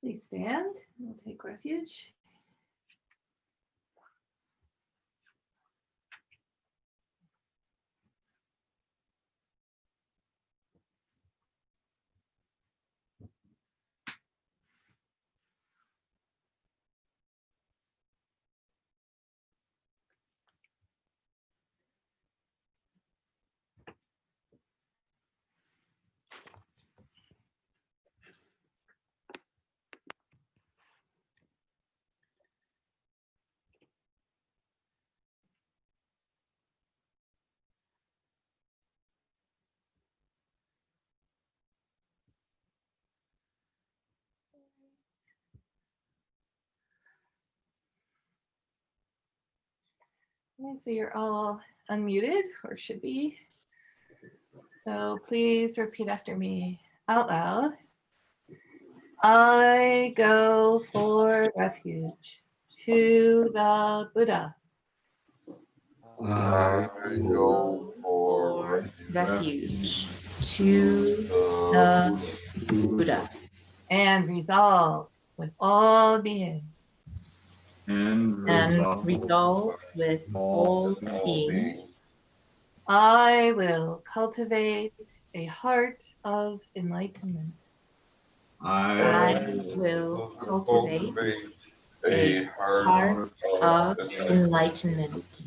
Please stand. We'll take refuge. Okay, so you're all unmuted, or should be. So please repeat after me out loud. I go for refuge to the Buddha. I go for refuge to the Buddha And resolve with all beings. and resolve with all beings. I will cultivate a heart of enlightenment. I will cultivate a heart of enlightenment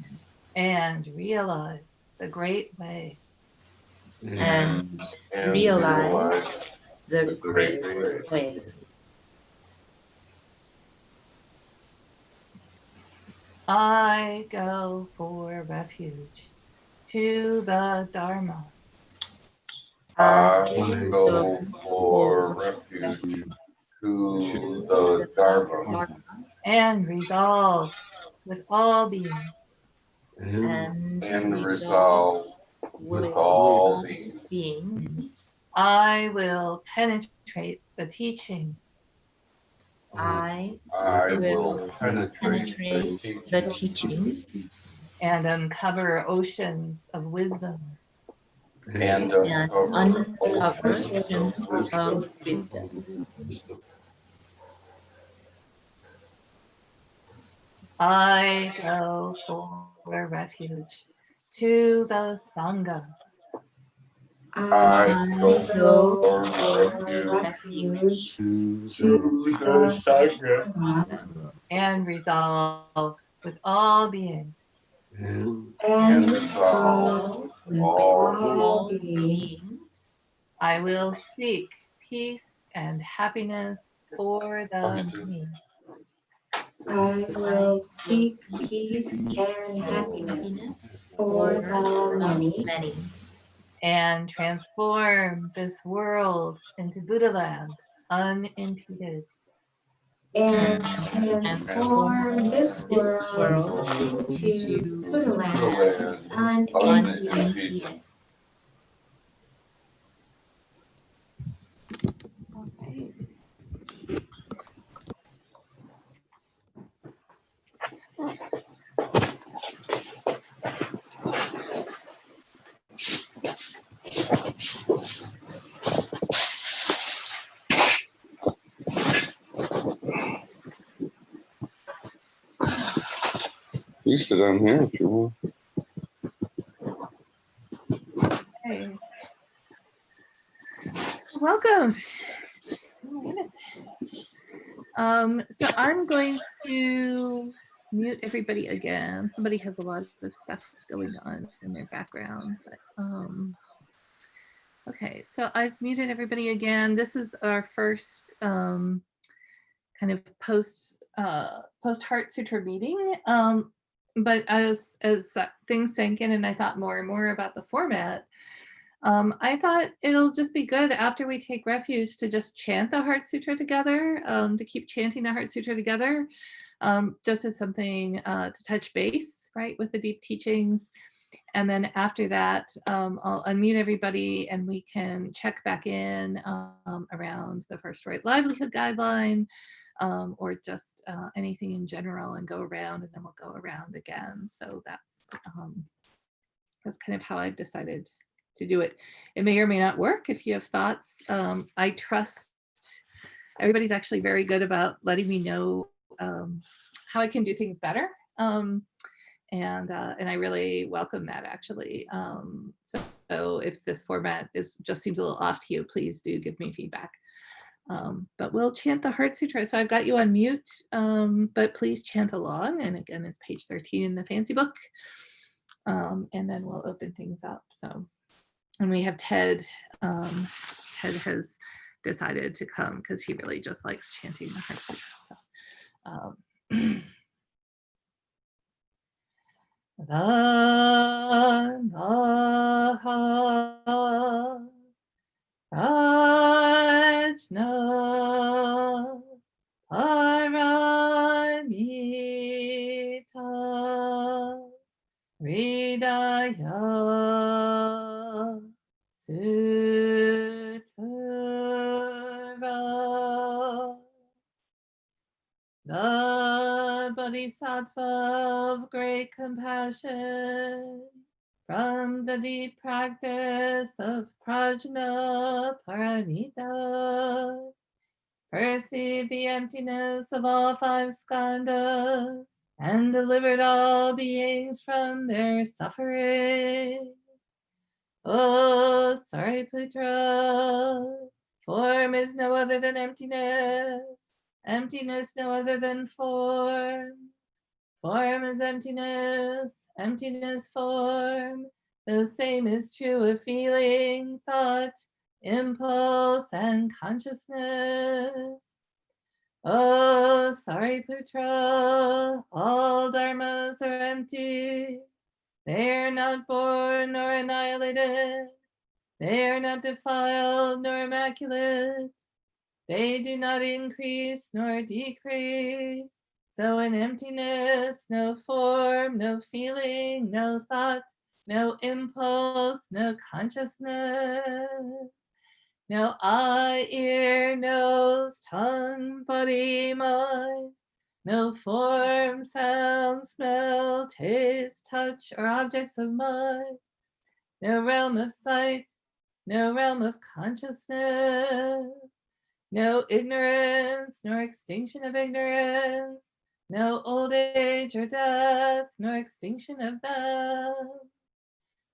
And realize the great way. and realize the great way. I go for refuge to the Dharma. I go for refuge to the Dharma And resolve with all beings. and resolve with all beings. I will penetrate the teachings. I will penetrate the teaching And uncover oceans of wisdom. and uncover oceans of wisdom. I go for refuge to the Sangha. I go for refuge to the Sangha And resolve with all beings. and resolve with all beings. I will seek peace and happiness for the many. I will seek peace and happiness for the many And transform this world into Buddha land unimpeded. and transform this world into Buddha land unimpeded. All right. You sit down here if you want. Okay. Welcome. Oh, goodness. So I'm going to mute everybody again. Somebody has a lot of stuff going on in their background. But, okay, so I've muted everybody again. This is our first kind of post Heart Sutra meeting. But as things sank in and I thought more and more about the format, I thought it'll just be good after we take refuge to just chant the Heart Sutra together, to keep chanting the Heart Sutra together, just as something to touch base, right, with the deep teachings. And then after that, I'll unmute everybody and we can check back in around the First Right Livelihood Guideline, or just anything in general, and go around, and then we'll go around again. So that's kind of how I've decided to do it. It may or may not work. If you have thoughts, I trust everybody's actually very good about letting me know how I can do things better. And I really welcome that, actually. So if this format just seems a little off to you, please do give me feedback. But we'll chant the Heart Sutra. So I've got you on mute, but please chant along. And again, it's page 13 in the fancy book. And then we'll open things up. So, and we have Ted. Ted has decided to come because he really just likes chanting the Heart Sutra. So, Prajna Paramita Hridaya Sutra. The Bodhisattva of great compassion, from the deep practice of Prajna Paramita, perceived the emptiness of all five skandhas and delivered all beings from their suffering. O Sariputra, form is no other than emptiness, emptiness no other than form. Form is emptiness, emptiness form. The same is true of feeling, thought, impulse, and consciousness. O Sariputra, all dharmas are empty. They are not born nor annihilated. They are not defiled nor immaculate. They do not increase nor decrease. So in emptiness, no form, no feeling, no thought, no impulse, no consciousness. No eye, ear, nose, tongue, body, mind. No form, sound, smell, taste, touch, or objects of mind. No realm of sight, no realm of consciousness. No ignorance, nor extinction of ignorance. No old age or death, nor extinction of death.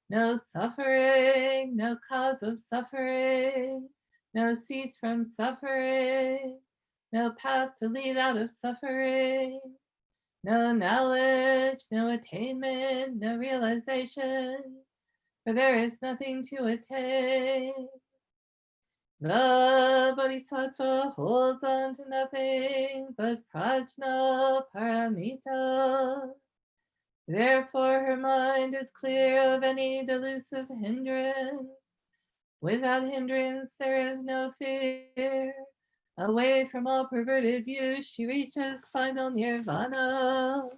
No suffering, no cause of suffering. No cease from suffering. No path to lead out of suffering. No knowledge, no attainment, no realization, for there is nothing to attain. The Bodhisattva holds on to nothing but Prajna Paramita. Therefore her mind is clear of any delusive hindrance. Without hindrance there is no fear. Away from all perverted views she reaches final nirvana.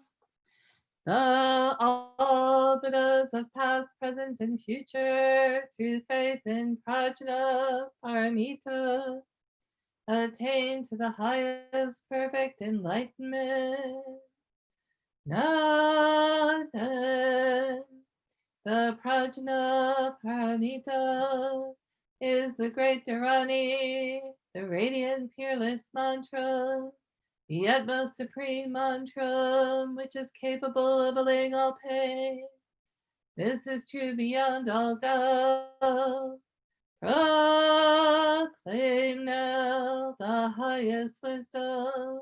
All Buddhas of past, present, and future, through faith in Prajna Paramita, attain to the highest perfect enlightenment. Nathan, the Prajna Paramita, is the great Dharani, the radiant, peerless mantra, the utmost supreme mantra, which is capable of allaying all pain. This is true beyond all doubt. Proclaim now the highest wisdom,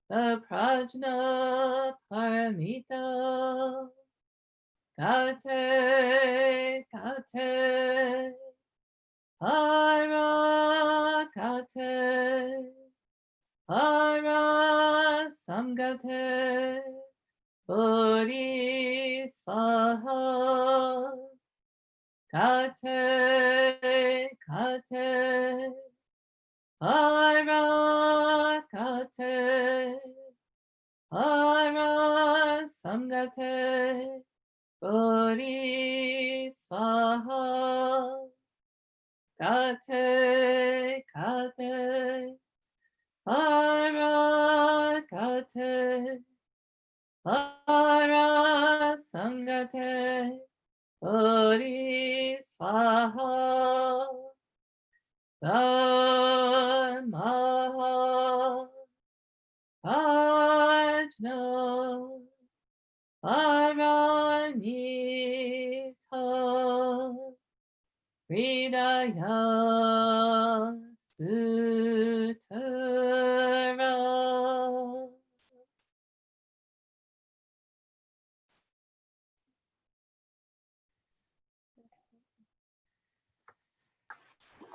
the Prajna Paramita. Kate, kate, para kate, para samgate, bodhisvaha. Kate, kate, para kate, para samgate, bodhisvaha. Kate, kate, para kate, para samgate, bodhisvaha. Dhamma Hridaya Sutra.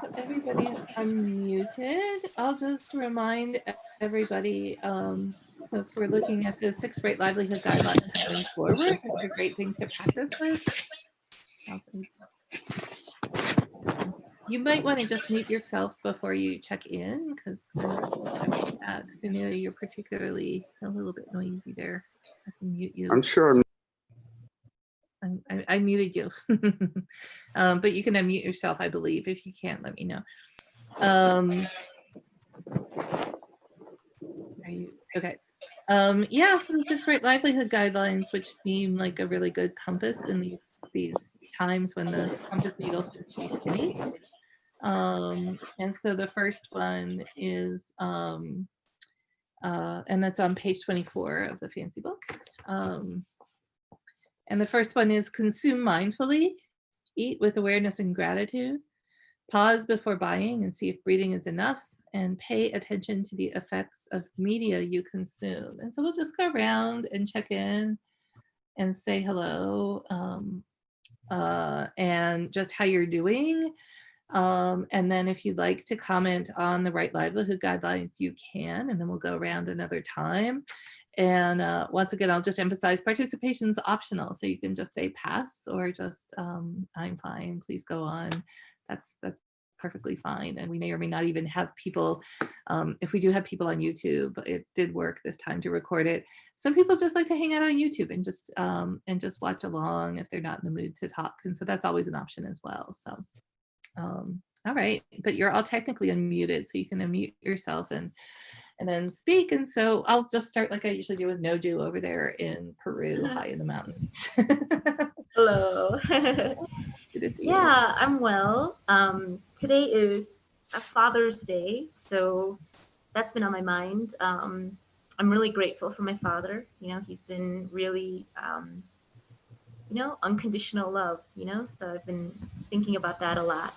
So everybody's unmuted. I'll just remind everybody, so if we're looking at the 6 Right Livelihood Guidelines going forward, which are great things to practice with. You might want to just mute yourself before you check in, because Sunil, you're particularly a little bit noisy there. I can mute you. I'm sure I muted you. But you can unmute yourself, I believe. If you can't, let me know. Are you okay? Yeah, so the 6 Right Livelihood Guidelines, which seem like a really good compass in these times when the compass needle seems to be spinning. And so the first one is, and that's on page 24 of the fancy book. And the first one is consume mindfully, eat with awareness and gratitude, pause before buying and see if breathing is enough, and pay attention to the effects of media you consume. And so we'll just go around and check in and say hello, and just how you're doing. And then if you'd like to comment on the Right Livelihood Guidelines, you can, and then we'll go around another time. And once again, I'll just emphasize participation is optional. So you can just say pass or just I'm fine, please go on. That's perfectly fine. And we may or may not even have people, if we do have people on YouTube, it did work this time to record it. Some people just like to hang out on YouTube and just watch along if they're not in the mood to talk. And so that's always an option as well. So all right, but you're all technically unmuted, so you can unmute yourself and then speak. And so I'll just start like I usually do with No Do over there in Peru, high in the mountains. Hello. Good to see you. Yeah, I'm well. Today is a Father's Day, so that's been on my mind. I'm really grateful for my father. You know, he's been really, unconditional love, so I've been thinking about that a lot.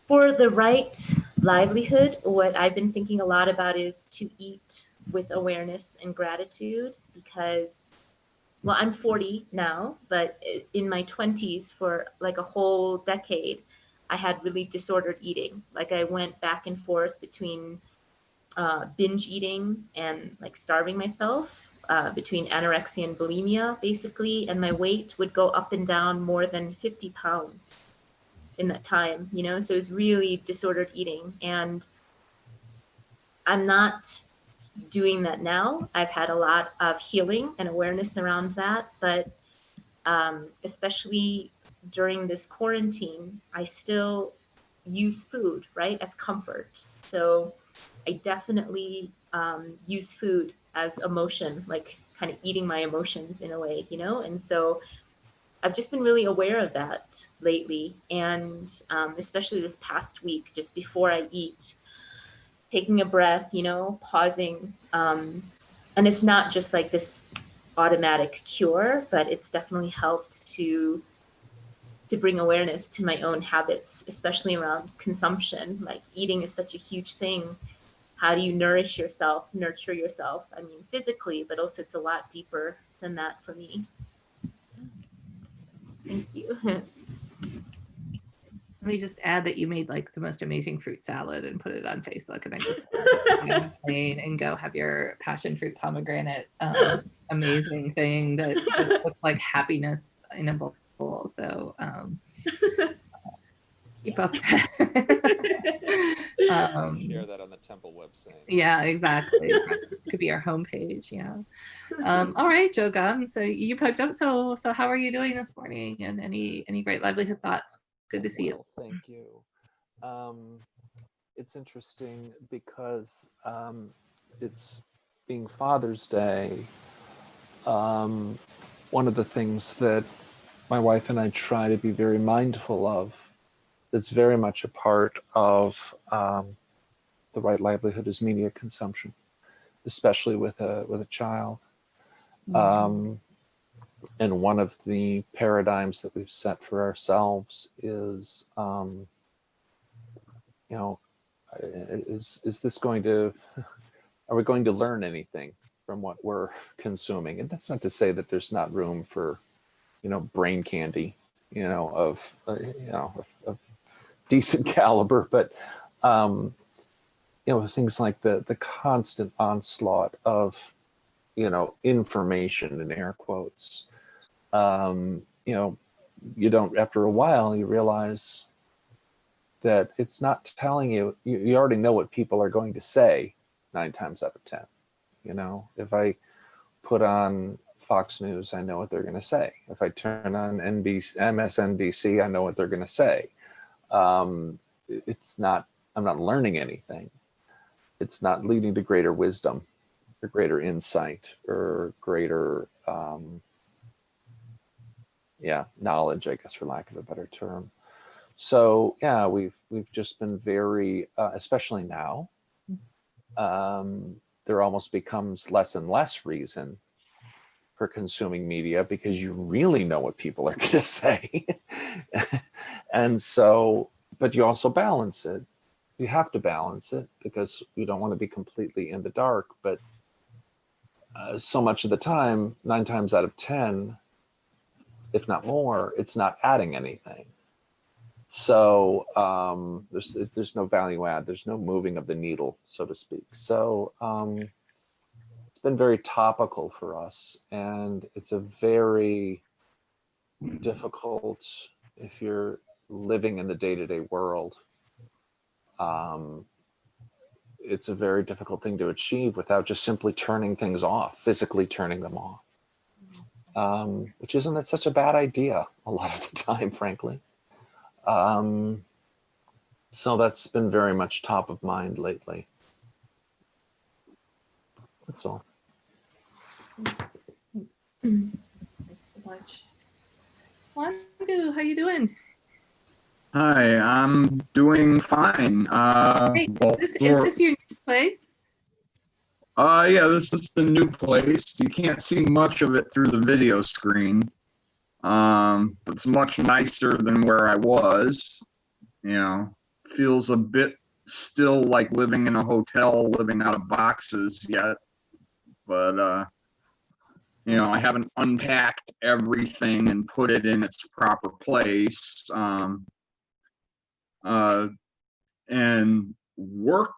For the right livelihood, what I've been thinking a lot about is to eat with awareness and gratitude, because, well, I'm 40 now, but in my 20s for like a whole decade, I had really disordered eating. Like I went back and forth between binge eating and like starving myself, between anorexia and bulimia, basically, and my weight would go up and down more than 50 pounds in that time, so it was really disordered eating. And I'm not doing that now. I've had a lot of healing and awareness around that, but especially during this quarantine, I still use food, right, as comfort. So I definitely use food as emotion, like kind of eating my emotions in a way, and so I've just been really aware of that lately. And especially this past week, just before I eat, taking a breath, pausing. And it's not just like this automatic cure, but it's definitely helped to bring awareness to my own habits, especially around consumption. Like eating is such a huge thing. How do you nurture yourself? I mean, physically, but also it's a lot deeper than that for me. Thank you. Let me just add that you made like the most amazing fruit salad and put it on Facebook, and I just get on a plane and go have your passion fruit pomegranate amazing thing that just looks like happiness in a bowl. So keep up. Share that on the temple website. Yeah, exactly. It could be our homepage. Yeah. All right, Joe Gum. So you piped up. So how are you doing this morning? And any great livelihood thoughts? Good to see you. Thank you. It's interesting because it's being Father's Day. One of the things that my wife and I try to be very mindful of, that's very much a part of the right livelihood, is media consumption, especially with a child. And one of the paradigms that we've set for ourselves is, you know, is this going to, are we going to learn anything from what we're consuming? And that's not to say that there's not room for, you know, brain candy, you know, of decent caliber, but you know, things like the constant onslaught of, you know, information in air quotes. You know, you don't, after a while, you realize that it's not telling you, you already know what people are going to say 9 times out of 10. You know, if I put on Fox News, I know what they're going to say. If I turn on MSNBC, I know what they're going to say. It's not, I'm not learning anything. It's not leading to greater wisdom or greater insight or greater, knowledge, I guess, for lack of a better term. So yeah, we've just been very, especially now, there almost becomes less and less reason for consuming media because you really know what people are going to say. And so, but you also balance it. You have to balance it because you don't want to be completely in the dark. But so much of the time, 9 times out of 10, if not more, it's not adding anything. So there's no value add. There's no moving of the needle, so to speak. So it's been very topical for us, and it's a very difficult, if you're living in the day-to-day world, it's a very difficult thing to achieve without just simply turning things off, physically turning them off, which isn't such a bad idea a lot of the time, frankly. So that's been very much top of mind lately. That's all. Thanks so much. Wandu, how you doing? Hi, I'm doing fine. Great. Well, Is this your new place? yeah, this is the new place. You can't see much of it through the video screen. It's much nicer than where I was. You know, feels a bit still like living in a hotel, living out of boxes yet. But, you know, I haven't unpacked everything and put it in its proper place. And work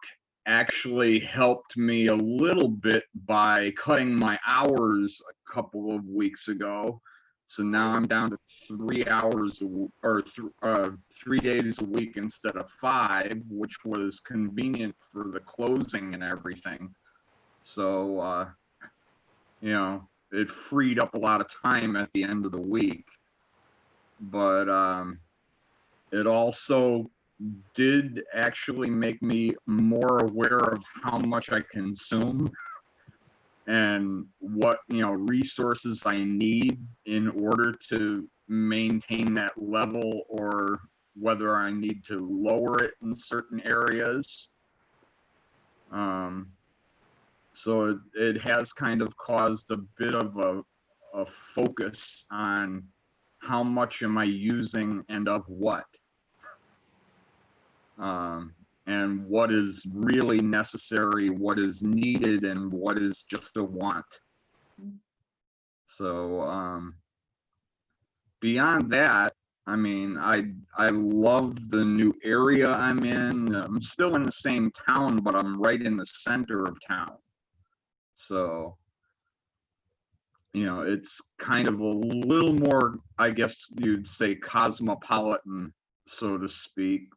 actually helped me a little bit by cutting my hours a couple of weeks ago. So now I'm down to 3 hours or 3 days a week instead of 5, which was convenient for the closing and everything. So, you know, it freed up a lot of time at the end of the week. But it also did actually make me more aware of how much I consume and what, you know, resources I need in order to maintain that level, or whether I need to lower it in certain areas. So it has kind of caused a bit of a focus on how much am I using and of what. And what is really necessary, what is needed, and what is just a want. So beyond that, I mean, I love the new area I'm in. I'm still in the same town, but I'm right in the center of town. So, you know, it's kind of a little more, I guess you'd say, cosmopolitan, so to speak,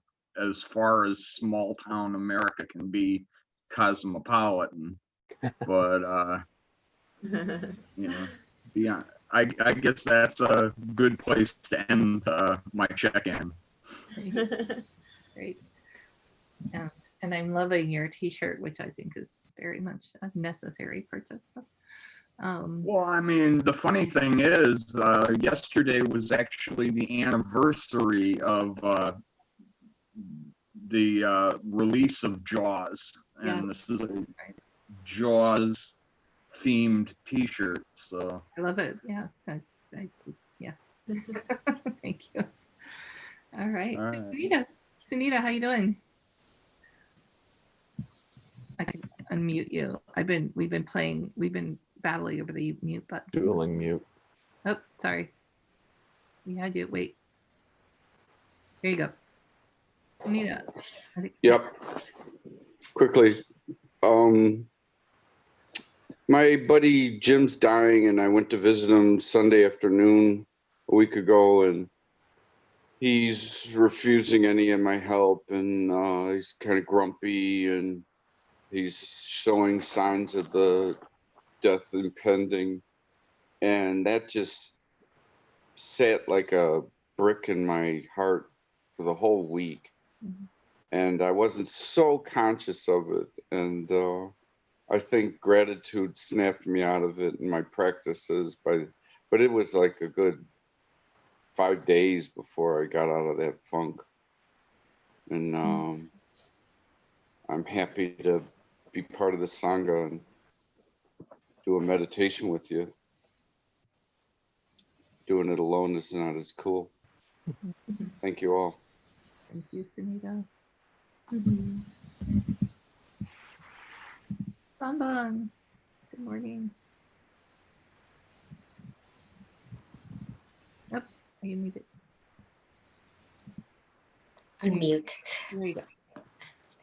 as far as small town America can be cosmopolitan. But you know, beyond, I guess that's a good place to end my check-in. Great. Yeah. And I'm loving your t-shirt, which I think is very much a necessary purchase. Well, I mean, the funny thing is, yesterday was actually the anniversary of the release of Jaws, and Yeah. this is a Jaws themed t-shirt. So I love it. Yeah. Yeah. Thank you. All right. All So right. Sunita, how you doing? I can unmute you. We've been battling over the mute button. Dueling mute. Oh, sorry. You had to wait. There you go. Sunita. Yep. Quickly. My buddy Jim's dying, and I went to visit him Sunday afternoon a week ago, and he's refusing any of my help, and he's kind of grumpy, and he's showing signs of the death impending, and that just sat like a brick in my heart for the whole week. Mhm. And I wasn't so conscious of it, and I think gratitude snapped me out of it in my practices, but it was like a good 5 days before I got out of that funk. And I'm happy to be part of the Sangha and do a meditation with you. Doing it alone is not as cool. Thank you all. Thank you, Sunita. Sanbang. Good morning. Yep. Are you muted? Unmute. There you go.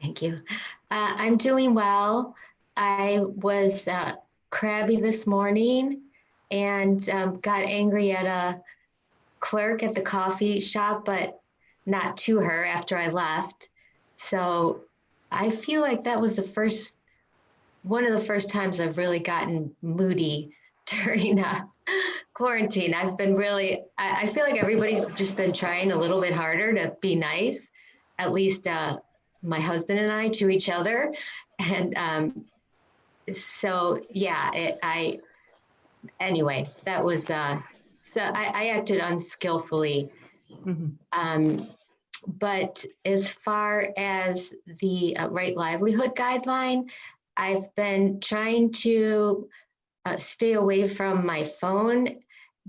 Thank you. I'm doing well. I was crabby this morning and got angry at a clerk at the coffee shop, but not to her after I left. So I feel like that was one of the first times I've really gotten moody during quarantine. I've been I feel like everybody's just been trying a little bit harder to be nice, at least my husband and I, to each other. And so, yeah, anyway, that was, so I acted unskillfully. Mhm. But as far as the right livelihood guideline, I've been trying to stay away from my phone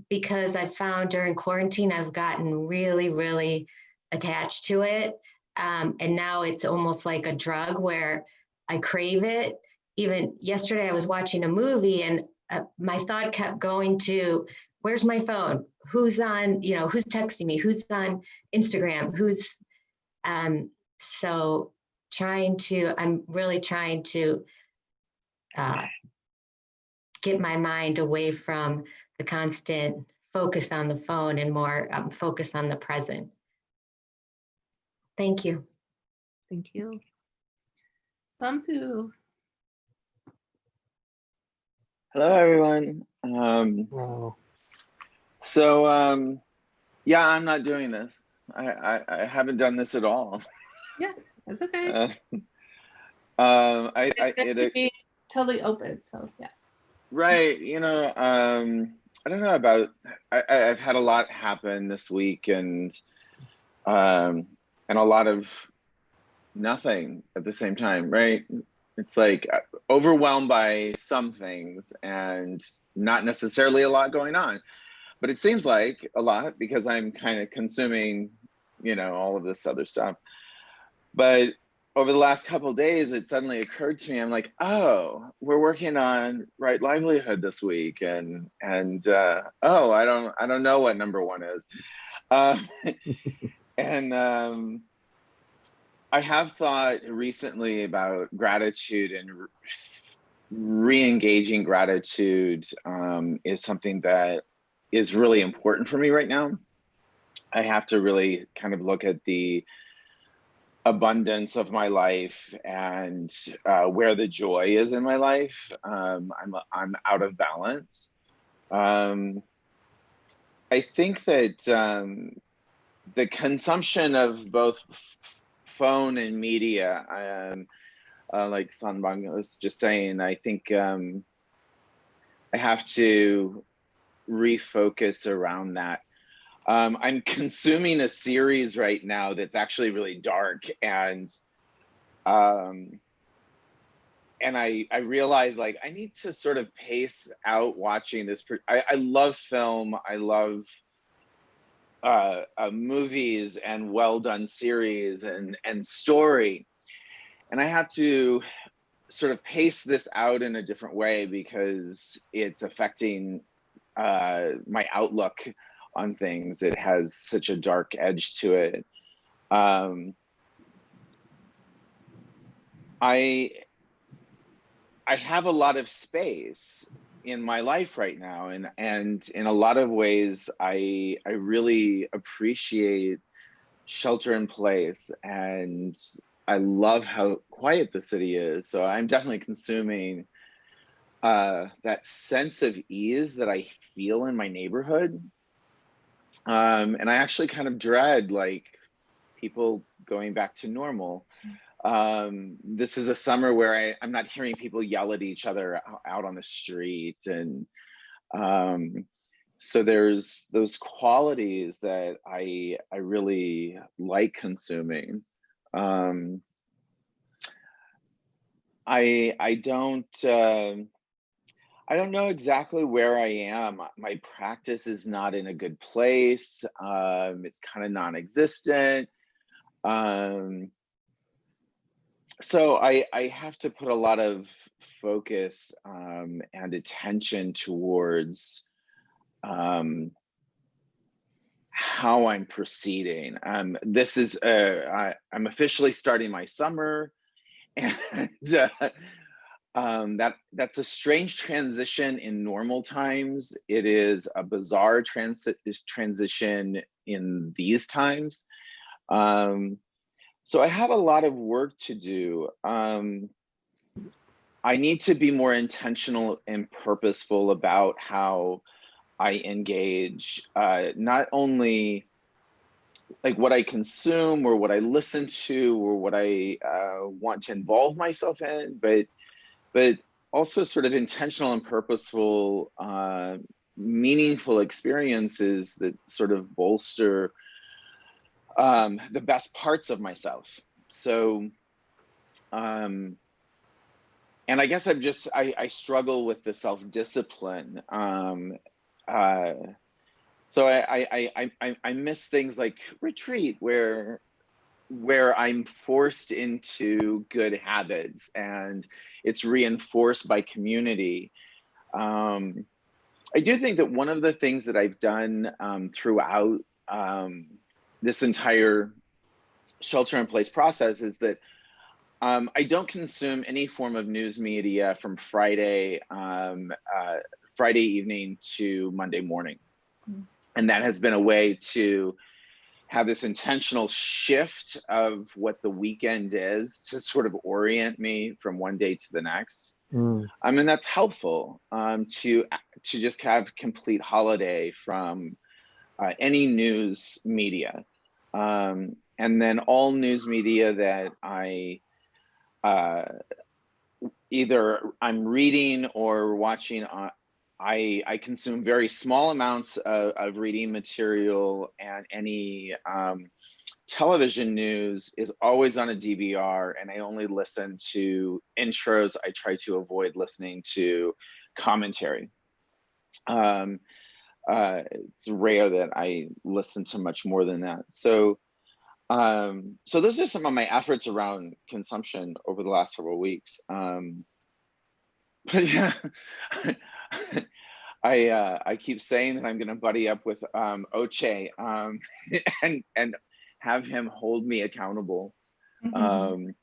because I found during quarantine I've gotten really, really attached to it. And now it's almost like a drug where I crave it. Even yesterday, I was watching a movie and my thought kept going to, where's my phone? Who's who's texting me? Who's on Instagram? So I'm really trying to get my mind away from the constant focus on the phone and more focus on the present. Thank you. Thank you. Samsu. Hello, everyone. Wow. So, yeah, I'm not doing this. I haven't done this at all. Yeah, that's okay. I It's meant to be totally open, so yeah. right. I don't know about. I've had a lot happen this week, and a lot of nothing at the same time. Right. It's like overwhelmed by some things and not necessarily a lot going on. But it seems like a lot because I'm kind of consuming, all of this other stuff. But over the last couple of days, it suddenly occurred to me, I'm like, oh, we're working on right livelihood this week. And oh, I don't know what number one is. And I have thought recently about gratitude, and re-engaging gratitude is something that is really important for me right now. I have to really kind of look at the abundance of my life and where the joy is in my life. I'm out of balance. I think that the consumption of both phone and media, like Sanbang was just saying, I think I have to refocus around that. I'm consuming a series right now that's actually really dark, and and I realized like I need to sort of pace out watching this. I love film. I love movies and well done series and story, and I have to sort of pace this out in a different way because it's affecting my outlook on things. It has such a dark edge to it. I have a lot of space in my life right now, and in a lot of ways I really appreciate shelter in place, and I love how quiet the city is. So I'm definitely consuming that sense of ease that I feel in my neighborhood. And I actually kind of dread like people going back to normal. This is a summer where I'm not hearing people yell at each other out on the street. And so there's those qualities that I really like consuming. I don't know exactly where I am. My practice is not in a good place. It's kind of non-existent. So I have to put a lot of focus and attention towards how I'm proceeding. This is I'm officially starting my summer, and that's a strange transition in normal times. It is a bizarre transition in these times. So I have a lot of work to do. I need to be more intentional and purposeful about how I engage, not only like what I consume or what I listen to or what I want to involve myself in, but also sort of intentional and purposeful, meaningful experiences that sort of bolster the best parts of myself. So, and I guess I struggle with the self-discipline. So I miss things like retreat where I'm forced into good habits and it's reinforced by community. I do think that one of the things that I've done throughout this entire shelter in place process is that I don't consume any form of news media from Friday evening to Monday morning. And that has been a way to have this intentional shift of what the weekend is to sort of orient me from one day to the next. I mean, that's helpful to just have complete holiday from any news media. And then all news media that either I'm reading or watching, I consume very small amounts of reading material, and any television news is always on a DVR, and I only listen to intros. I try to avoid listening to commentary. It's rare that I listen to much more than that. So so those are some of my efforts around consumption over the last several weeks. But yeah, I keep saying that I'm going to buddy up with Oche and have him hold me accountable, or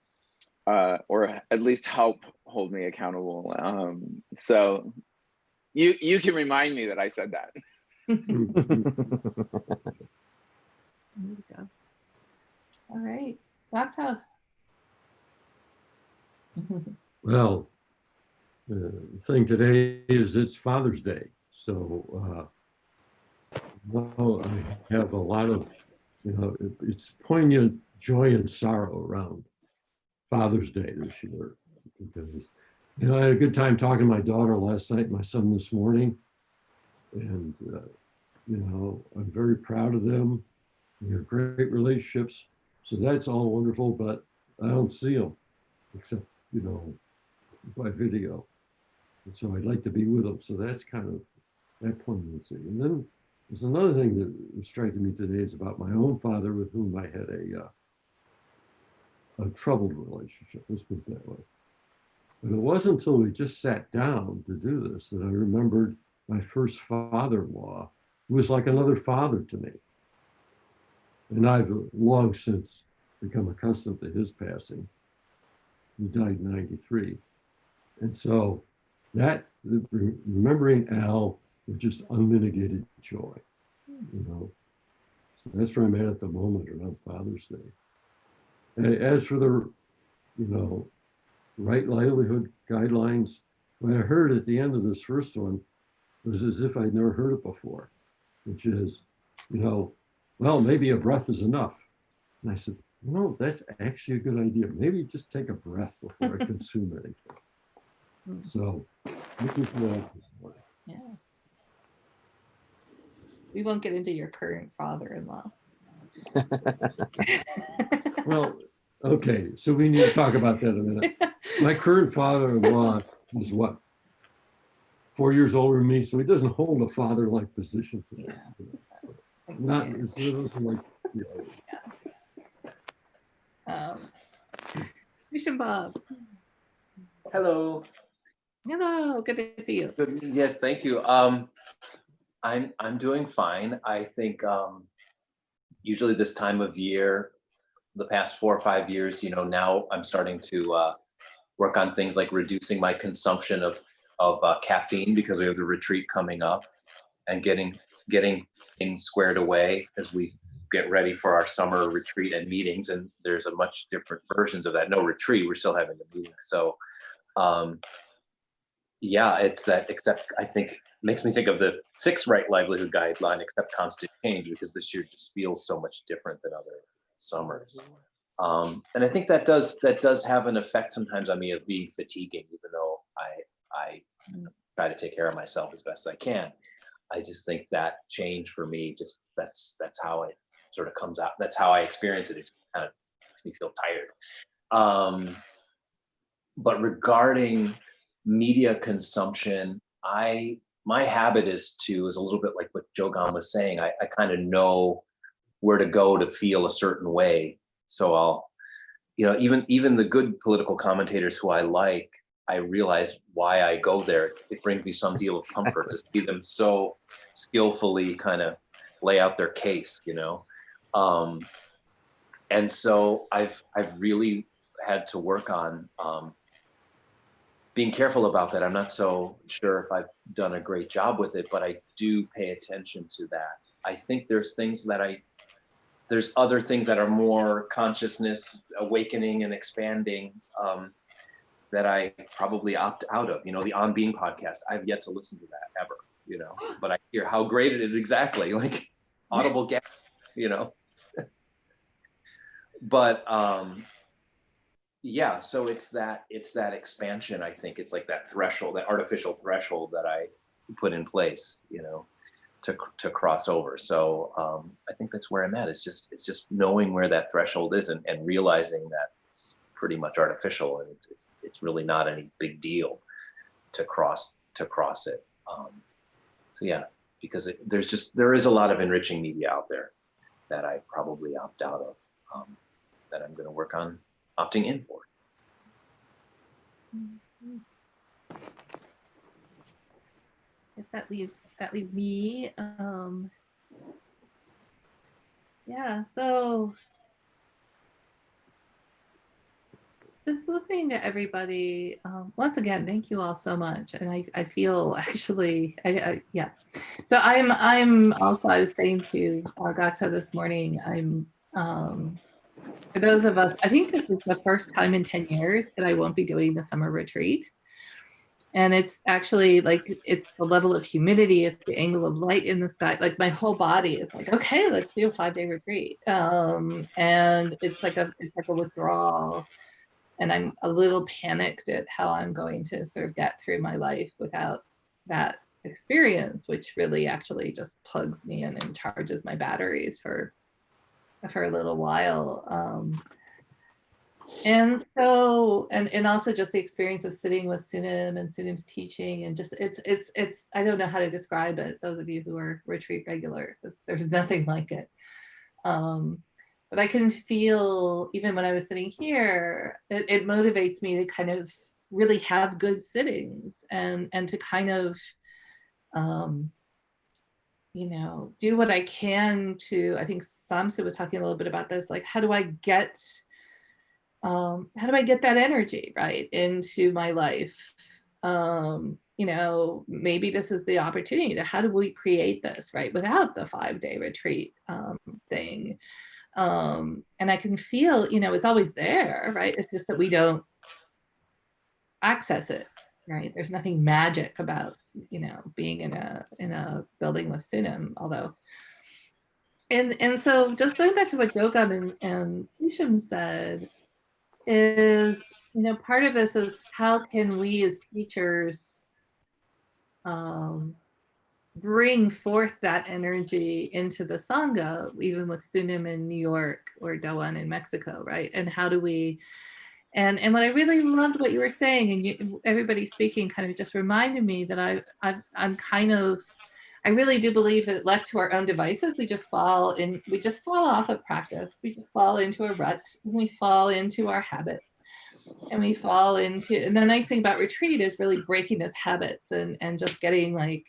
at least help hold me accountable. So you can remind me that I said that. There we go. All right, Gata. Well, the thing today is it's Father's Day. So well, I have a lot of, it's poignant joy and sorrow around Father's Day this year. Because, I had a good time talking to my daughter last night, my son this morning. And, I'm very proud of them. We have great relationships. So that's all wonderful, but I don't see them except, by video. And so I'd like to be with them. So that's kind of that poignancy. And then there's another thing that was striking me today is about my own father, with whom I had a troubled relationship. Let's put it that way. But it wasn't until we just sat down to do this that I remembered my first father-in-law, who was like another father to me. And I've long since become accustomed to his passing. He died in '93. And so that, remembering Al with just unmitigated joy, you know. So that's where I'm at the moment around Father's Day. And as for the, you know, right livelihood guidelines, what I heard at the end of this first one was as if I'd never heard it before, which is, you know, well, maybe a breath is enough. And I said, no, that's actually a good idea. Maybe just take a breath before I consume anything. So, looking for that this morning. Yeah. We won't get into your current father-in-law. Well, okay, so we need to talk about that in a minute. My current father-in-law is what? 4 years older than me, so he doesn't hold a father-like position to me. Yeah. Not it's like, you know. Mission Bob. Hello. Hello, good to see you. Good. Yes, thank you. I'm doing fine. I think usually this time of year, the past 4 or 5 years, you know, now I'm starting to work on things like reducing my consumption of caffeine because we have the retreat coming up, and getting things squared away as we get ready for our summer retreat and meetings. And there's a much different versions of that. No retreat, we're still having the meeting. So yeah, it's that, except I think makes me think of the 6th right livelihood guideline, accept constant change, because this year just feels so much different than other summers. And I think that does have an effect sometimes on me of being fatiguing, even though I try to take care of myself as best I can. I just think that change for me, just that's how it sort of comes out. That's how I experience it. It kind of makes me feel tired. But regarding media consumption, my habit is a little bit like what Jogan was saying. I kind of know where to go to feel a certain way. So I'll, you know, even the good political commentators who I like, I realize why I go there. It brings me some deal of comfort to see them so skillfully kind of lay out their case, you know. And so I've really had to work on being careful about that. I'm not so sure if I've done a great job with it, but I do pay attention to that. I think there's other things that are more consciousness awakening and expanding that I probably opt out of. You know, the On Being podcast, I've yet to listen to that ever, you know, but I hear how great it is, exactly, like audible gasp, you know. But yeah, so it's that expansion. I think it's like that threshold, that artificial threshold that I put in place, you know, to cross over. So I think that's where I'm at. It's just knowing where that threshold is, and realizing that it's pretty much artificial, and it's really not any big deal to cross it. So yeah, because there is a lot of enriching media out there that I probably opt out of, that I'm going to work on opting in for. If that leaves me. Yeah, so just listening to everybody, once again, thank you all so much. And I feel actually, yeah. So I'm also, I was saying to Gata this morning, for those of us, I think this is the first time in 10 years that I won't be doing the summer retreat. And it's actually like, it's the level of humidity, it's the angle of light in the sky. Like my whole body is like, okay, let's do a 5-day retreat. And it's like a withdrawal. And I'm a little panicked at how I'm going to sort of get through my life without that experience, which really actually just plugs me in and charges my batteries for a little while. And so, and also just the experience of sitting with Sunim and Sunim's teaching, and just it's I don't know how to describe it. Those of you who are retreat regulars, there's nothing like it. But I can feel, even when I was sitting here, it motivates me to kind of really have good sittings and to kind of you know, do what I can to, I think Samsu was talking a little bit about this, like how do I get that energy right into my life? You know, maybe this is the opportunity to, how do we create this right without the 5-day retreat thing? And I can feel, you know, it's always there, right? It's just that we don't access it, right? There's nothing magic about, you know, being in a building with Sunim, although. And so just going back to what Jogam and Sushim said, is, you know, part of this is how can we as teachers bring forth that energy into the Sangha, even with Sunim in New York or Doan in Mexico, right? And how do we, and what I really loved what you were saying, and everybody speaking kind of just reminded me that I'm kind of, I really do believe that left to our own devices, we just fall off of practice. We just fall into a rut, and we fall into our habits. And we fall into, and the nice thing about retreat is really breaking those habits and just getting like,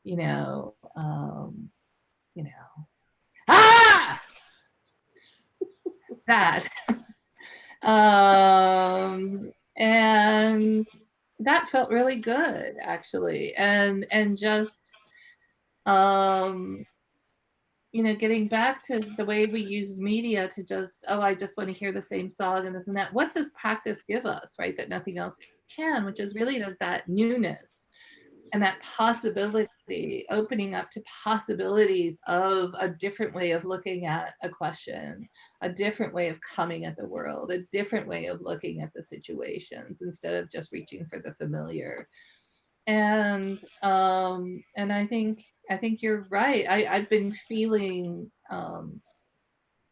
you know, ah, that, and that felt really good actually, and just, you know, getting back to the way we use media to just, oh, I just want to hear the same song and this and that. What does practice give us, right? That nothing else can, which is really that newness and that possibility, opening up to possibilities of a different way of looking at a question, a different way of coming at the world, a different way of looking at the situations instead of just reaching for the familiar. And I think you're right. I've been feeling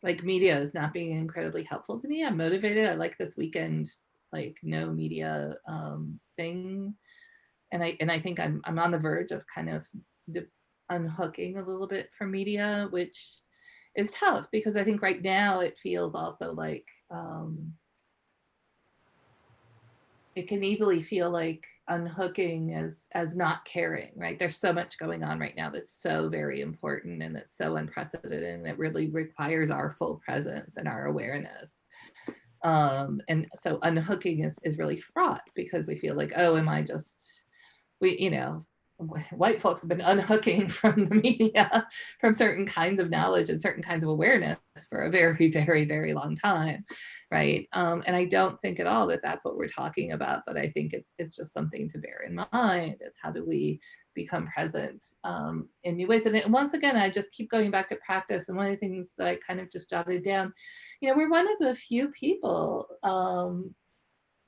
like media is not being incredibly helpful to me. I'm motivated. I like this weekend, like no media thing. And I think I'm on the verge of kind of unhooking a little bit from media, which is tough because I think right now it feels also like it can easily feel like unhooking as not caring, right? There's so much going on right now that's so very important and that's so unprecedented and that really requires our full presence and our awareness. And so unhooking is really fraught because we feel like, oh, am I just, you know, white folks have been unhooking from the media, from certain kinds of knowledge and certain kinds of awareness for a very, very, very long time, right? And I don't think at all that that's what we're talking about, but I think it's just something to bear in mind, is how do we become present in new ways. And once again, I just keep going back to practice. And one of the things that I kind of just jotted down, you know, we're one of the few people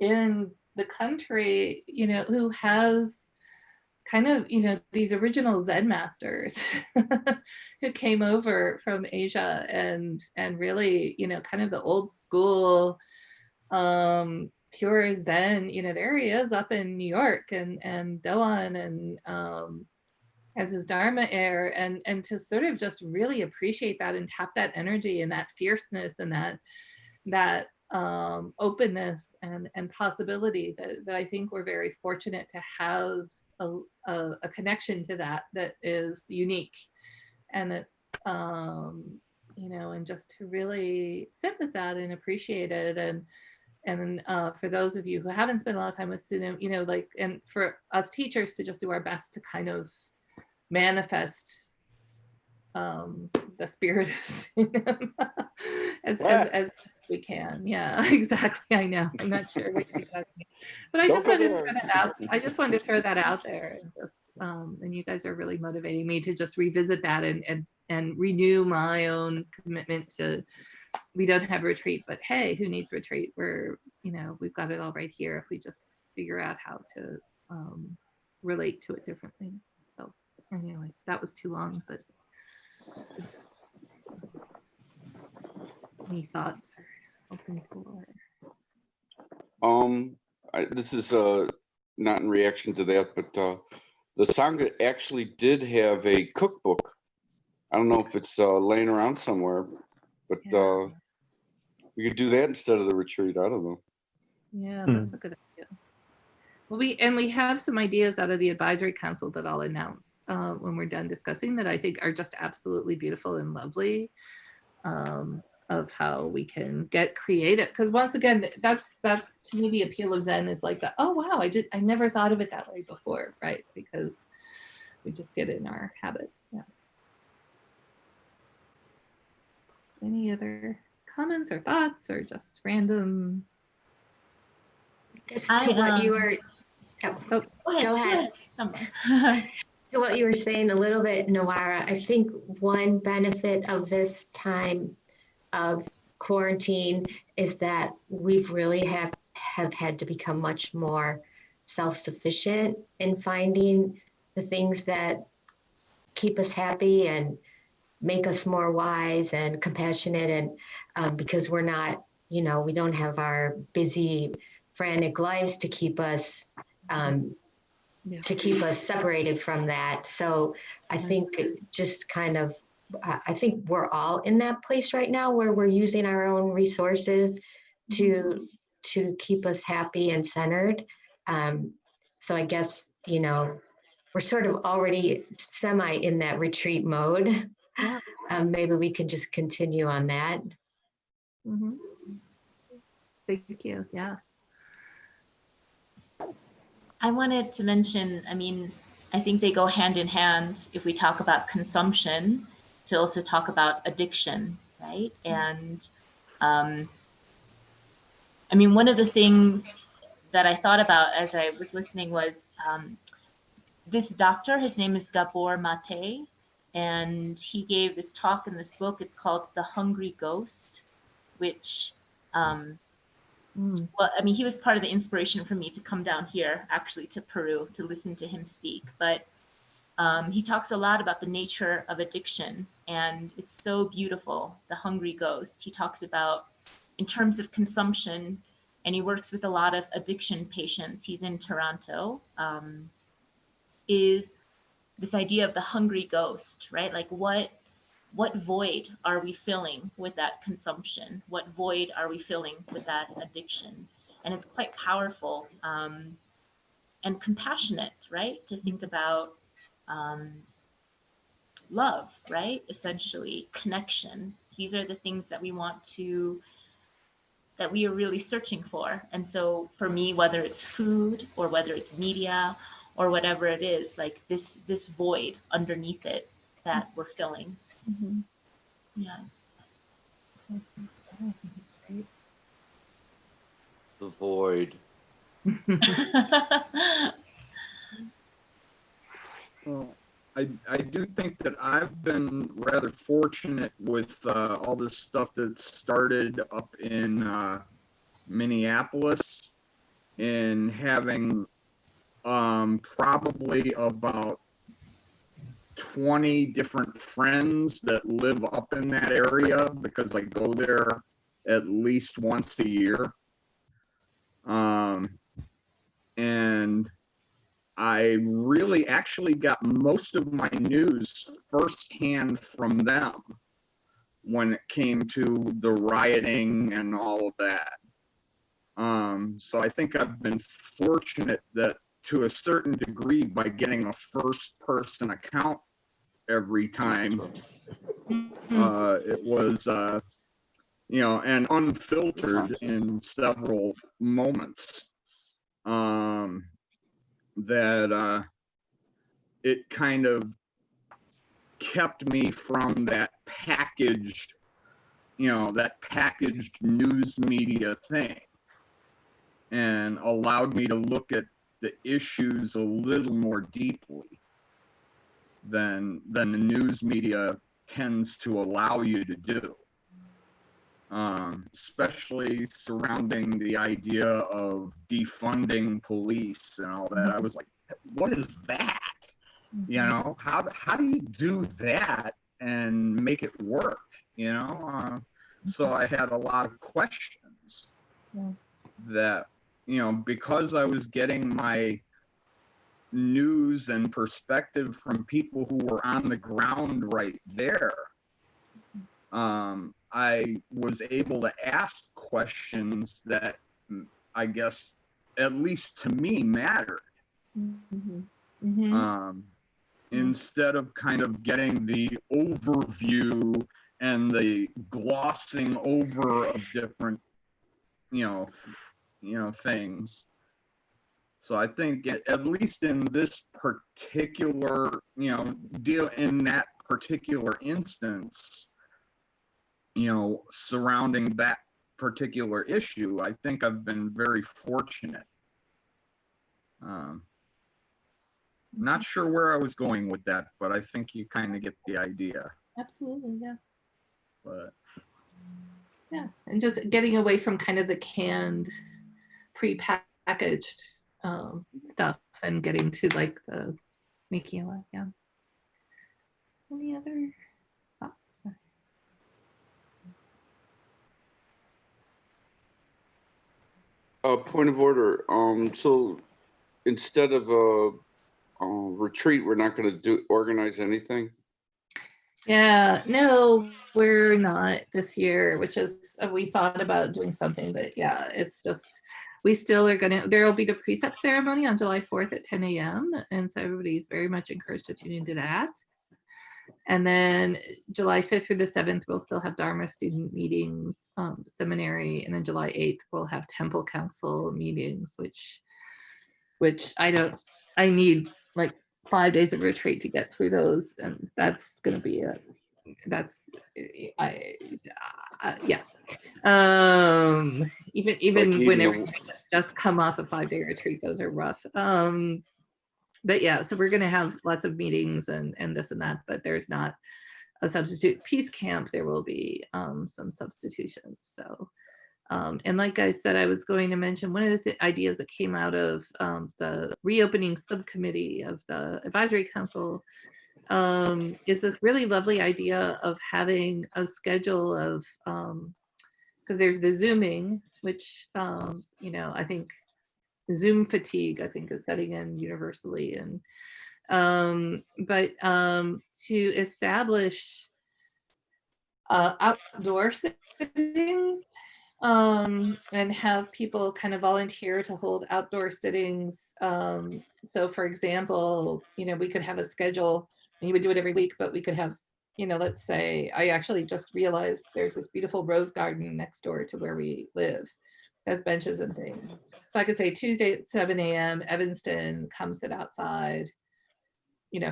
in the country, you know, who has kind of, you know, these original Zen masters who came over from Asia and really, you know, kind of the old school pure Zen, you know, there he is up in New York and Doan and as his Dharma heir, and to sort of just really appreciate that and tap that energy and that fierceness and that openness and possibility that I think we're very fortunate to have a connection to that is unique. And it's, you know, and just to really sit with that and appreciate it. And for those of you who haven't spent a lot of time with students, you know, like, and for us teachers to just do our best to kind of manifest the spirit of Sunim as we can. Yeah, exactly. I know. I'm not sure what you're talking, but I just wanted to throw that out. I just wanted to throw that out there, and just and you guys are really motivating me to just revisit that and renew my own commitment to. We don't have retreat, but hey, who needs retreat? We're, you know, we've got it all right here if we just figure out how to relate to it differently. So anyway, that was too long, but any thoughts or open floor? This is not in reaction to that, but the Sangha actually did have a cookbook. I don't know if it's laying around somewhere, but we could do that instead of the retreat. I don't know. Yeah, that's a good idea. Well, we have some ideas out of the advisory council that I'll announce when we're done discussing that I think are just absolutely beautiful and lovely, of how we can get creative. Because once again, that's to me the appeal of Zen is like that. Oh wow, I never thought of it that way before, right? Because we just get in our habits. Yeah. Any other comments or thoughts or just random? Just to what you were, go ahead. To what you were saying a little bit, Nawara, I think one benefit of this time of quarantine is that we've really have had to become much more self-sufficient in finding the things that keep us happy and make us more wise and compassionate, and because we're not, we don't have our busy, frantic lives to keep us separated from that. So I think just kind of, I think we're all in that place right now where we're using our own resources to keep us happy and centered. So I guess, we're sort of already semi in that retreat mode. Yeah. Maybe we can just continue on that. Mm-hmm. Thank you. Yeah. I wanted to mention, I think they go hand in hand if we talk about consumption to also talk about addiction, right? And one of the things that I thought about as I was listening was this doctor, his name is Gabor Mate, and he gave this talk in this book. It's called The Hungry Ghost, which, he was part of the inspiration for me to come down here, actually, to Peru, to listen to him speak. But he talks a lot about the nature of addiction, and it's so beautiful, The Hungry Ghost. He talks about, in terms of consumption, and he works with a lot of addiction patients. He's in Toronto. Is this idea of the hungry ghost, right? Like what void are we filling with that consumption? What void are we filling with that addiction? And it's quite powerful and compassionate, right? To think about love, right? Essentially, connection. These are the things that we want to, that we are really searching for. And so for me, whether it's food or whether it's media or whatever it is, like this void underneath it that we're filling. Mm-hmm. Yeah. The void. Well, I do think that I've been rather fortunate with all this stuff that started up in Minneapolis, in having probably about 20 different friends that live up in that area, because I go there at least once a year. And I really actually got most of my news firsthand from them when it came to the rioting and all of that. So I think I've been fortunate that, to a certain degree, by getting a first-person account every time, it was, and unfiltered in several moments. That it kind of kept me from that packaged news media thing, and allowed me to look at the issues a little more deeply than the news media tends to allow you to do. Especially surrounding the idea of defunding police and all that. I was like, what is that? How do you do that and make it work? So I had a lot of questions that because I was getting my news and perspective from people who were on the ground right there, I was able to ask questions that I guess, at least to me, mattered. Mm-hmm. Mm-hmm. Instead of kind of getting the overview and the glossing over of different, things. So I think at least in this particular, deal, in that particular instance, surrounding that particular issue, I think I've been very fortunate. Not sure where I was going with that, but I think you kind of get the idea. Absolutely, yeah. But yeah, and just getting away from kind of the canned, pre-packaged stuff and getting to like the Michaela, yeah. Any other thoughts? Point of order. So instead of a retreat, we're not going to organize anything. Yeah, no, we're not this year, which is, we thought about doing something, but yeah, it's just, we still are gonna, there'll be the precept ceremony on July 4th at 10 a.m. And so everybody's very much encouraged to tune into that. And then July 5th through the 7th, we'll still have Dharma student meetings, seminary. And then July 8th, we'll have temple council meetings, which I need like 5 days of retreat to get through those. And that's going to be yeah. Even like when everything just come off a 5-day retreat, those are rough. But yeah, so we're going to have lots of meetings and this and that, but there's not a substitute peace camp. There will be some substitutions. So, and like I said, I was going to mention one of the ideas that came out of the reopening subcommittee of the advisory council is this really lovely idea of having a schedule of, because there's the Zooming, which, I think Zoom fatigue, I think, is setting in universally. And but to establish outdoor sittings and have people kind of volunteer to hold outdoor sittings. So for example, we could have a schedule and you would do it every week, but we could have, let's say, I actually just realized there's this beautiful rose garden next door to where we live. Has benches and things. So I could say Tuesday at 7 a.m. Evanston, come sit outside,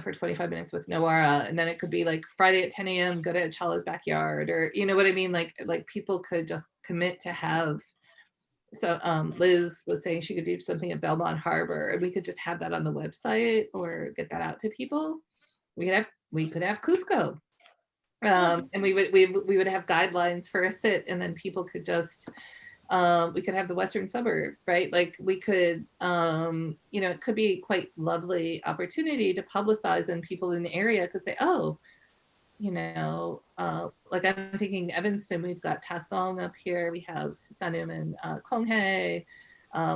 for 25 minutes with Noara. And then it could be like Friday at 10 a.m. go to Chala's backyard, or you know what I mean? Like people could just commit to have. So Liz was saying she could do something at Belmont Harbor, and we could just have that on the website or get that out to people. We could have Cusco. And we would have guidelines for a sit, and then people could just we could have the western suburbs, right? Like we could it could be quite lovely opportunity to publicize, and people in the area could say, oh, like I'm thinking Evanston, we've got Tasong up here, we have Sanum and Konghae,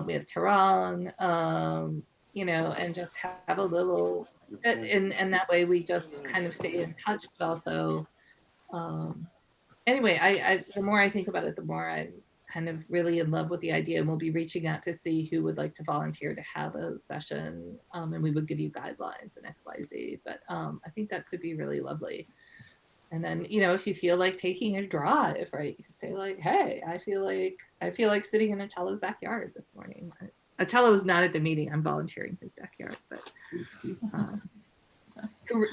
we have Tarong, and just have a little, and that way we just kind of stay in touch, but also anyway, I the more I think about it, the more I'm kind of really in love with the idea, and we'll be reaching out to see who would like to volunteer to have a session, and we would give you guidelines and XYZ, but I think that could be really lovely. And then, if you feel like taking a drive, right, you could say like, hey, I feel like sitting in Achala's backyard this morning. Achala was not at the meeting, I'm volunteering his backyard, but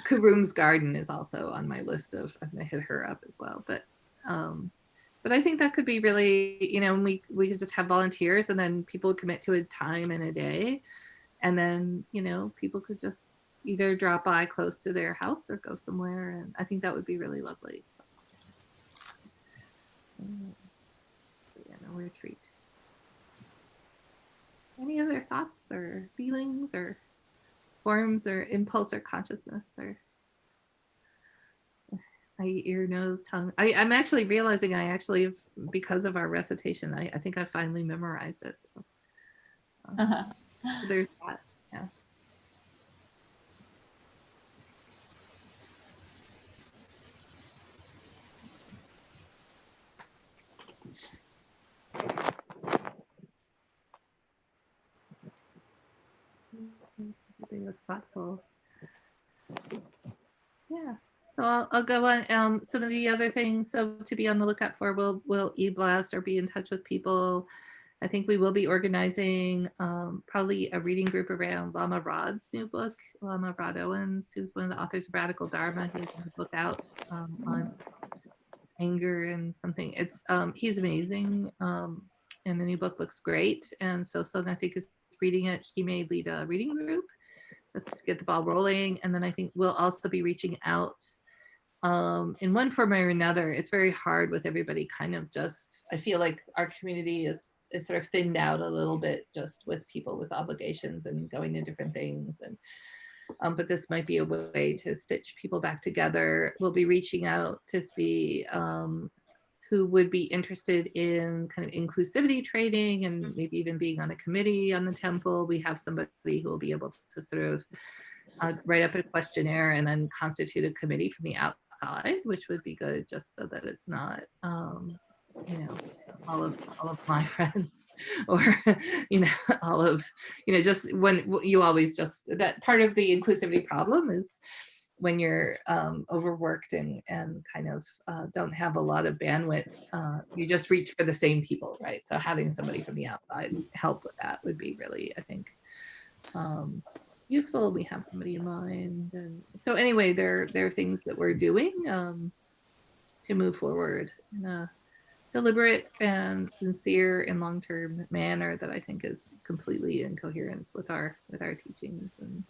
Karum's garden is also on my list of, I'm gonna hit her up as well, but I think that could be really, we could just have volunteers, and then people would commit to a time and a day, and then, people could just either drop by close to their house or go somewhere, and I think that would be really lovely. So, yeah, no retreat. Any other thoughts or feelings or forms or impulse or consciousness or eye, ear, nose, tongue? I'm actually realizing because of our recitation, I think I finally memorized it. So So there's that. Yeah. Everybody looks thoughtful. Yeah. So I'll go on some of the other things. So to be on the lookout for, we'll e-blast or be in touch with people. I think we will be organizing probably a reading group around Lama Rod's new book, Lama Rod Owens, who's one of the authors of Radical Dharma. He has a book out on anger and something. It's he's amazing, and the new book looks great. And so Sung, I think, is reading it. He may lead a reading group just to get the ball rolling. And then I think we'll also be reaching out in one form or another. It's very hard with everybody kind of just, I feel like our community is sort of thinned out a little bit just with people with obligations and going to different things. And but this might be a way to stitch people back together. We'll be reaching out to see who would be interested in kind of inclusivity training and maybe even being on a committee on the temple. We have somebody who will be able to sort of write up a questionnaire and then constitute a committee from the outside, which would be good, just so that it's not, you know, all of my friends or, you know, all of, you know, just when you always just, that part of the inclusivity problem is when you're overworked and kind of don't have a lot of bandwidth, you just reach for the same people, right? So having somebody from the outside help with that would be really, I think, useful. We have somebody in mind. And so anyway, there are things that we're doing to move forward in a deliberate and sincere and long-term manner that I think is completely in coherence with our teachings and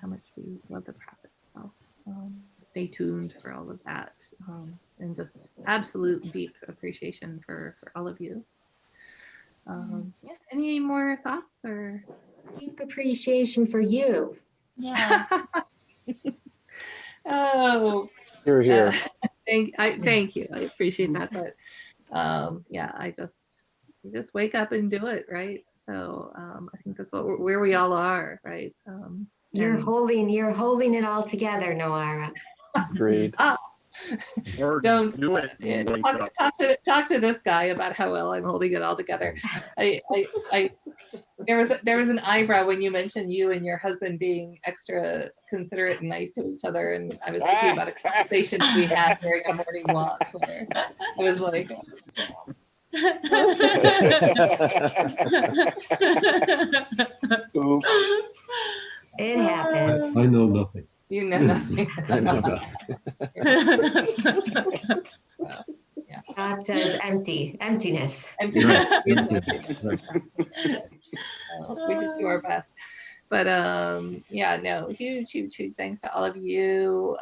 how much we love the practice. So stay tuned for all of that, and just absolute deep appreciation for all of you. Yeah, any more thoughts or? Deep appreciation for you. Yeah. Oh, Here. thank you. I appreciate that, but yeah, you just wake up and do it, right? So I think that's where we all are, right? You're and- holding it all together, Noara. Agreed. Or Don't do it and wake up. talk to this guy about how well I'm holding it all together. There was an eyebrow when you mentioned you and your husband being extra considerate and nice to each other, and I was thinking about a conversation we had during a morning walk where I was like, Oops. It happens. I know nothing. you know nothing. I know nothing. Well, yeah. Not as emptiness. And Right. we just do our best. But yeah, no, huge thanks to all of you.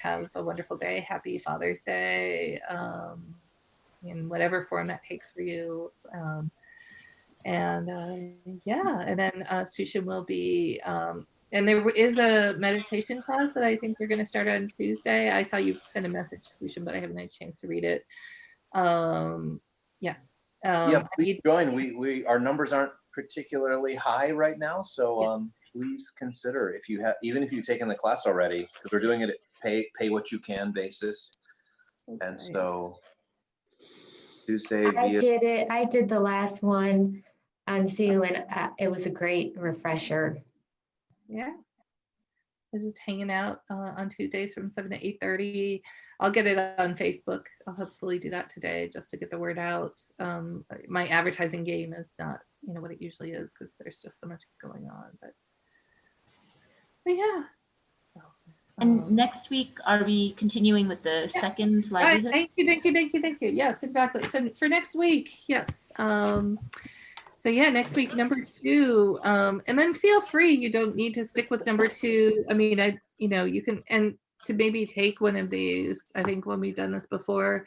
Have a wonderful day. Happy Father's Day, in whatever form that takes for you. And yeah, and then Sushin will be, and there is a meditation class that I think we're going to start on Tuesday. I saw you send a message, Sushin, but I haven't had a chance to read it. Yeah. Yeah, please join. We our numbers aren't particularly high right now, so please consider if you have, even if you've taken the class already, because we're doing it at pay what you can basis. That's And right. so Tuesday I did it. I did the last one on Zoom, and it was a great refresher. Yeah. We're just hanging out on Tuesdays from 7 to 8:30. I'll get it on Facebook. I'll hopefully do that today just to get the word out. My advertising game is not, you know, what it usually is because there's just so much going on. But yeah. So, And next week, are we continuing with the second right, livelihood? thank you. Yes, exactly. So for next week, yes. So yeah, next week, number 2, and then feel free. You don't need to stick with number 2. I mean, you can, and to maybe take one of these. I think when we've done this before,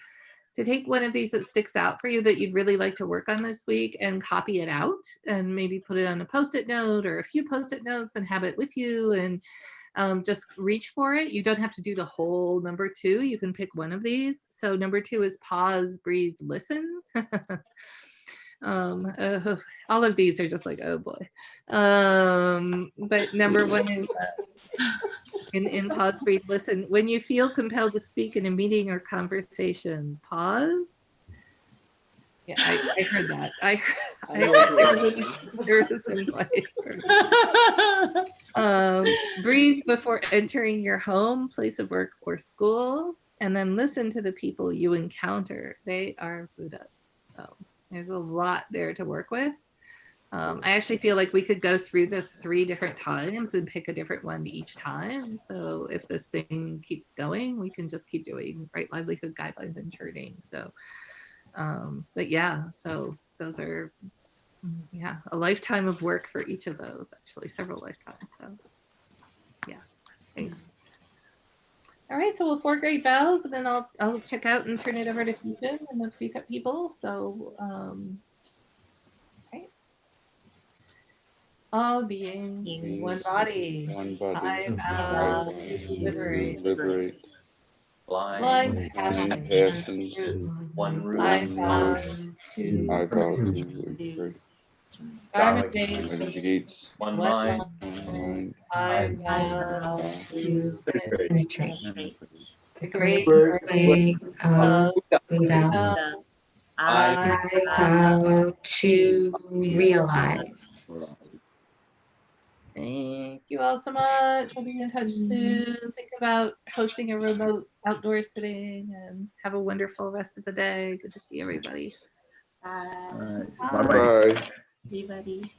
to take one of these that sticks out for you that you'd really like to work on this week and copy it out and maybe put it on a Post-it note or a few Post-it notes and have it with you and just reach for it. You don't have to do the whole number 2. You can pick one of these. So number 2 is pause, breathe, listen. All of these are just like, oh boy. But number one is in pause, breathe, listen. When you feel compelled to speak in a meeting or conversation, pause. Yeah, I heard that. I heard this in breathe before entering your home, place of work, or school, and then listen to the people you encounter. They are Buddhas. So there's a lot there to work with. I actually feel like we could go through this 3 different times and pick a different one each time. So if this thing keeps going, we can just keep doing right livelihood guidelines and churning. So, but yeah, so those are, yeah, a lifetime of work for each of those, actually several lifetimes. So yeah, thanks. All right, so we'll 4 great vows, and then I'll check out and turn it over to Fusion and the precept people. So, okay. All beings, one body. One body. I vow to liberate Liberate. blind Blind passions. passions. One root. I vow I vow to to liberate. garment Garment gates. One one mind. Mind. I I vow vow to Liberate. Penetrate penetrate the great way of Buddha. Buddha. I I vow to realize. Thank you all so much. We'll be in touch soon. Think about hosting a remote outdoor sitting and have a wonderful rest of the day. Good to see everybody. Bye. All right. Bye. Bye-bye. Bye. Everybody.